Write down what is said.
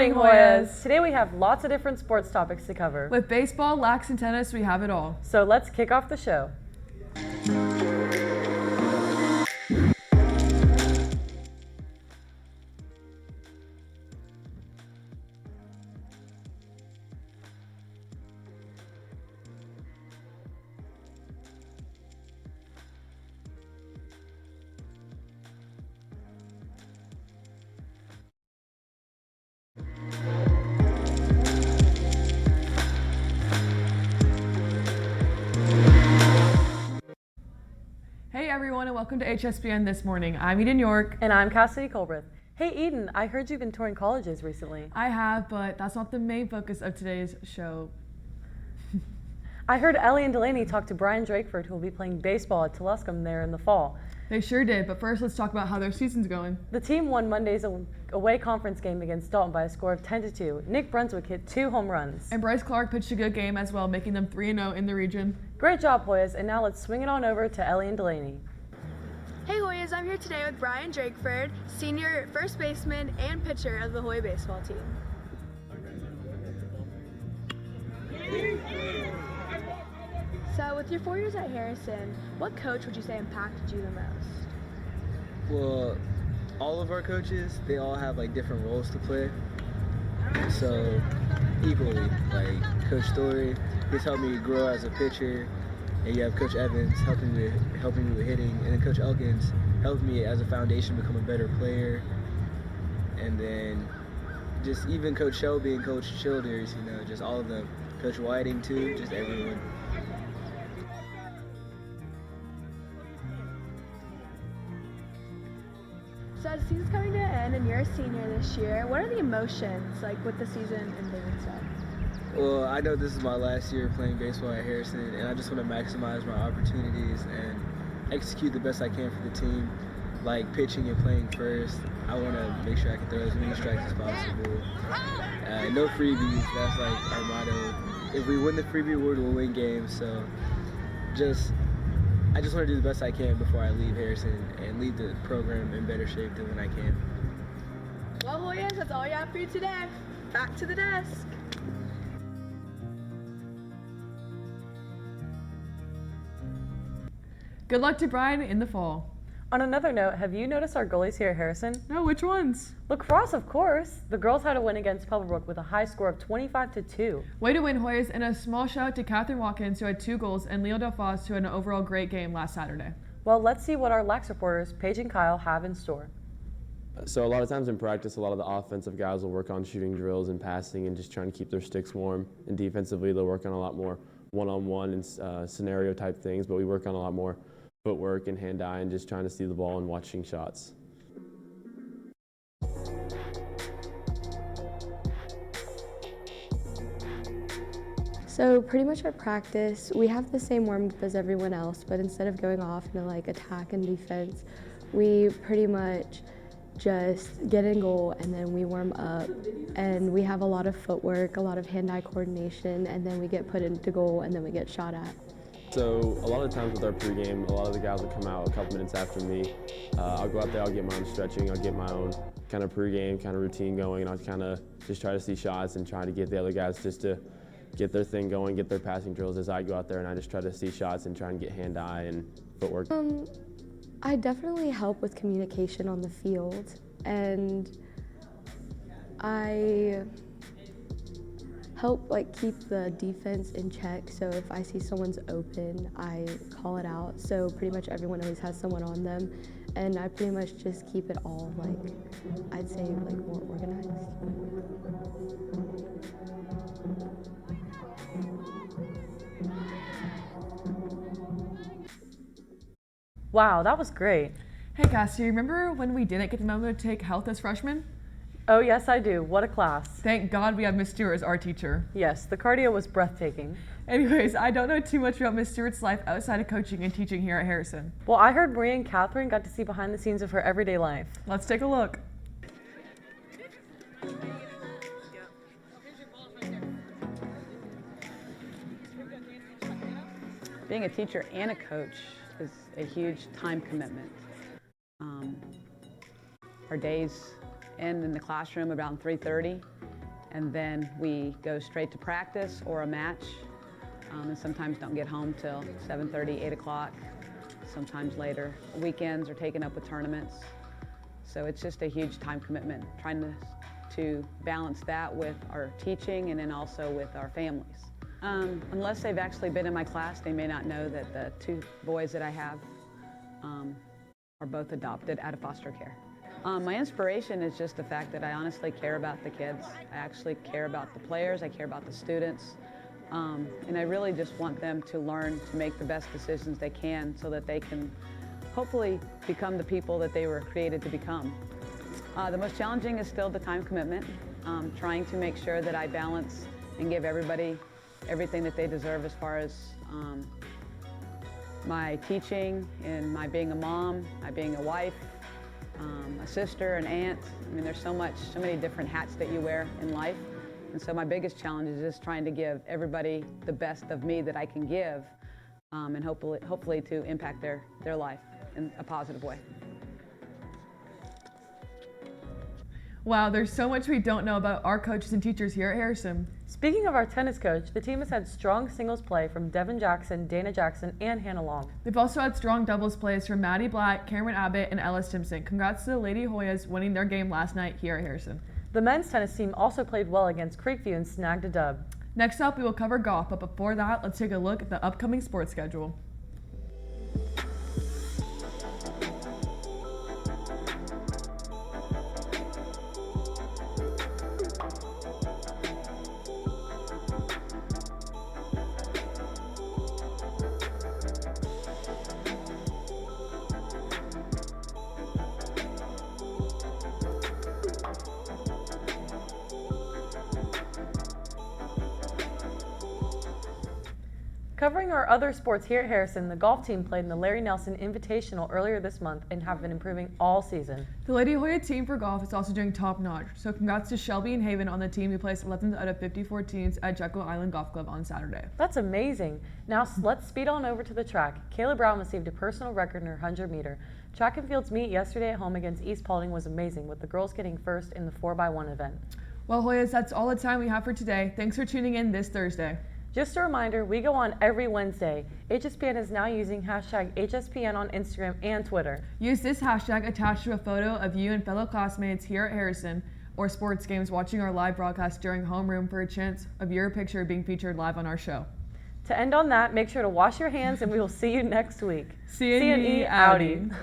morning, Hoyas! Today we have lots of different sports topics to cover. With baseball, lax, and tennis, we have it all. So let's kick off the show. Hey everyone, and welcome to Hspn This Morning. I'm Eden York. And I'm Cassidy Colbreth. Hey Eden, I heard you've been touring colleges recently. I have, but that's not the main focus of today's show. I heard Ellie and Delaney talk to Brian Drakeford, who will be playing baseball at Tuluscum there in the fall. They sure did, but first let's talk about how their season's going. The team won Monday's away conference game against Dalton by a score of 10-2. Nick Brunswick hit 2 home runs. And Bryce Clark pitched a good game as well, making them 3-0 in the region. Great job, Hoyas, and now let's swing it on over to Ellie and Delaney. Hey Hoyas, I'm here today with Brian Drakeford, senior first baseman and pitcher of the Hoya baseball team. So with your 4 years at Harrison, what coach would you say impacted you the most? Well, all of our coaches, they all have like different roles to play. So equally, like Coach Story, he's helped me grow as a pitcher, and you have Coach Evans helping me with hitting, and then Coach Elkins helped me as a foundation become a better player. And then just even Coach Shelby and Coach Childers, you know, just all of them. Coach Whiting too, just everyone. So the season's coming to an end and you're a senior this year. What are the emotions like with the season ending and stuff? Well, I know this is my last year playing baseball at Harrison, and I just want to maximize my opportunities and execute the best I can for the team, like pitching and playing first. I want to make sure I can throw as many strikes as possible. No freebies, that's like our motto. If we win the freebie award, we'll win games. So I just want to do the best I can before I leave Harrison and leave the program in better shape than when I came. Well, Hoyas, that's all you have for you today. Back to the desk. Good luck to Brian in the fall. On another note, have you noticed our goalies here at Harrison? No, which ones? Lacrosse, of course. The girls had a win against Pebblebrook with a high score of 25-2. Way to win, Hoyas, and a small shout out to Catherine Watkins, who had 2 goals, and Leo Delfos, who had an overall great game last Saturday. Well, let's see what our lax reporters, Paige and Kyle, have in store. So a lot of times in practice, a lot of the offensive guys will work on shooting drills and passing and just trying to keep their sticks warm. And defensively, they'll work on a lot more one-on-one and scenario type things, but we work on a lot more footwork and hand-eye and just trying to see the ball and watching shots. So pretty much at practice, we have the same warm-up as everyone else, but instead of going off into like attack and defense, we pretty much just get in goal and then we warm up, and we have a lot of footwork, a lot of hand-eye coordination, and then we get put into goal and then we get shot at. So a lot of the times with our pregame, a lot of the guys will come out a couple minutes after me. I'll go out there, I'll get my own stretching, I'll get my own kind of pregame kind of routine going, and I'll kind of just try to see shots and try to get the other guys just to get their thing going, get their passing drills as I go out there, and I just try to see shots and try and get hand-eye and footwork. I definitely help with communication on the field, and I help like keep the defense in check. So if I see someone's open, I call it out. So pretty much everyone always has someone on them, and I pretty much just keep it all like, I'd say like more organized. Wow, that was great. Hey Cassie, remember when we didn't get the memo to take health as freshmen? Oh yes, I do. What a class. Thank God we have Miss Stewart as our teacher. Yes, the cardio was breathtaking. Anyways, I don't know too much about Miss Stewart's life outside of coaching and teaching here at Harrison. Well, I heard Maria and Catherine got to see behind the scenes of her everyday life. Let's take a look. Being a teacher and a coach is a huge time commitment. Our days end in the classroom around 3:30, and then we go straight to practice or a match, and sometimes don't get home till 7:30, 8 o'clock, sometimes later. Weekends are taken up with tournaments, so it's just a huge time commitment, trying to balance that with our teaching and then also with our families. Unless they've actually been in my class, they may not know that the two boys that I have are both adopted out of foster care. My inspiration is just the fact that I honestly care about the kids. I actually care about the players, I care about the students, and I really just want them to learn to make the best decisions they can so that they can hopefully become the people that they were created to become. The most challenging is still the time commitment, trying to make sure that I balance and give everybody everything that they deserve as far as my teaching and my being a mom, my being a wife, a sister, an aunt. I mean, there's so many different hats that you wear in life. And so my biggest challenge is just trying to give everybody the best of me that I can give, and hopefully to impact their life in a positive way. Wow, there's so much we don't know about our coaches and teachers here at Harrison. Speaking of our tennis coach, the team has had strong singles play from Devin Jackson, Dana Jackson, and Hannah Long. They've also had strong doubles plays from Maddie Blatt, Cameron Abbott, and Ella Stimson. Congrats to the Lady Hoyas winning their game last night here at Harrison. The men's tennis team also played well against Creekview and snagged a dub. Next up, we will cover golf, but before that, let's take a look at the upcoming sports schedule. Covering our other sports here at Harrison, the golf team played in the Larry Nelson Invitational earlier this month and have been improving all season. The Lady Hoya team for golf is also doing top notch, so congrats to Shelby and Haven on the team who placed 11th out of 54 teams at Jekyll Island Golf Club on Saturday. That's amazing. Now let's speed on over to the track. Kayla Brown received a personal record in her 100-meter. Track and field's meet yesterday at home against East Paulding was amazing, with the girls getting first in the 4x1 event. Well, Hoyas, that's all the time we have for today. Thanks for tuning in this Thursday. Just a reminder, we go on every Wednesday. Hspn is now using hashtag HSPN on Instagram and Twitter. Use this hashtag attached to a photo of you and fellow classmates here at Harrison or sports games watching our live broadcast during homeroom for a chance of your picture being featured live on our show. To end on that, make sure to wash your hands and we will see you next week. C&E outie.